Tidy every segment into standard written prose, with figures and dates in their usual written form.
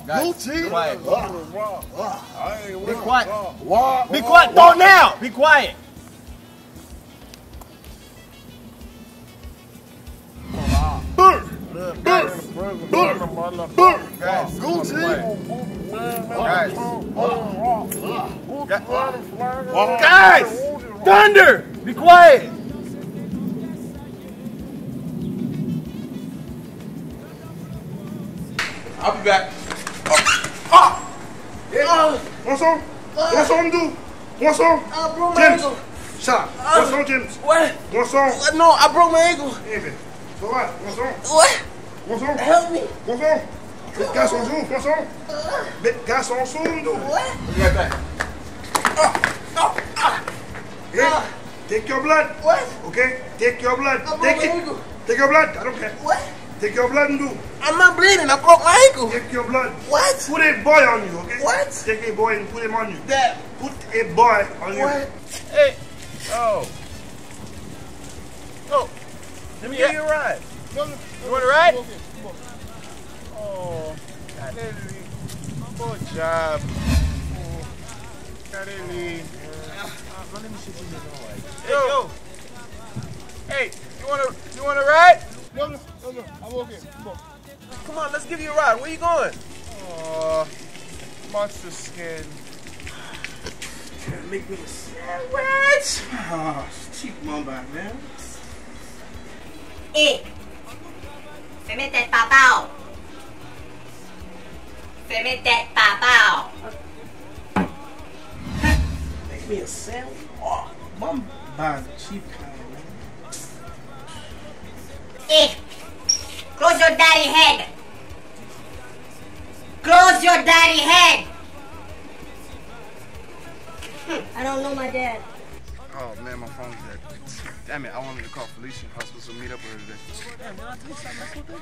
Gucci. Be quiet. Be quiet. Be quiet. Don't now. Be quiet. Guys. Gucci. Guys. Thunder. Be quiet. I'll be back. What's on? What's on, dude? What's on? I broke my James. ankle. Shut up. What's on, James? What? What's on? No, I broke my ankle. Hey, man. So what? What's on? What? What's on? Help me. What's on? Les gars sont sous. What's on? Les gars sont sous, dude. What? Be right back. Hey, take your blood. What? Okay? Take your blood. I broke Take my it. ankle. Take your blood. I don't care. What? Take your blood and do. I'm not bleeding. I broke my ankle. Take your blood. What? Put a boy on you, okay? What? Take a boy and put him on you. Dad. Put a boy on you. What? Hey. Oh. Oh. Let me give you a ride. You want a ride? Oh. Good job. Hey, yo. Hey, you wanna ride? No, I'm okay. Come on, let's give you a ride. Where you going? Oh, monster skin. Make me a sandwich. Oh, it's cheap mamba, man. Ê, phải mê tẹt bà bao. Phải mê tẹt bà bao. Make me a sandwich. Oh, mamba, cheap kind, man. Ê, close your daddy head. Close your daddy head. I don't know my dad. Oh man, my phone's dead. Damn it, I wanted to call Felicia. I was supposed to meet up with her today. Hey, man, I tell you something. That's what they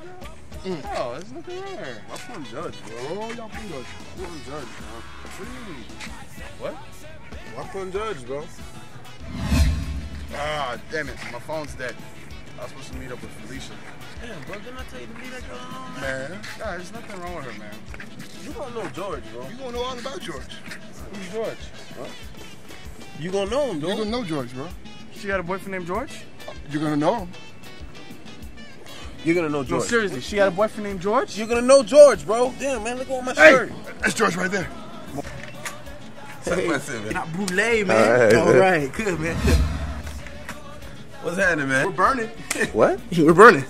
do. Oh, there's nothing wrong here. I'm from Judge, bro. Y'all from Judge. I'm from Judge, bro. What do you mean? What? I'm from Judge, bro. Ah, damn it, my phone's dead. I was supposed to meet up with Felicia. Damn, bro, didn't I tell you to leave that girl alone, Man, nah, there's nothing wrong with her, man. You don't know George, bro. You gonna know all about George. Who's George? Huh? You gonna know him, You though. gonna know George, bro. She had a boyfriend named George? You're gonna know him. You're gonna know George. No, seriously, she had a boyfriend named George? You're gonna know George, bro. Damn, man, look at my shirt. That's George right there. Hey, not brulee, man. All right, good, man. What's happening, man? We're burning. What? We're burning.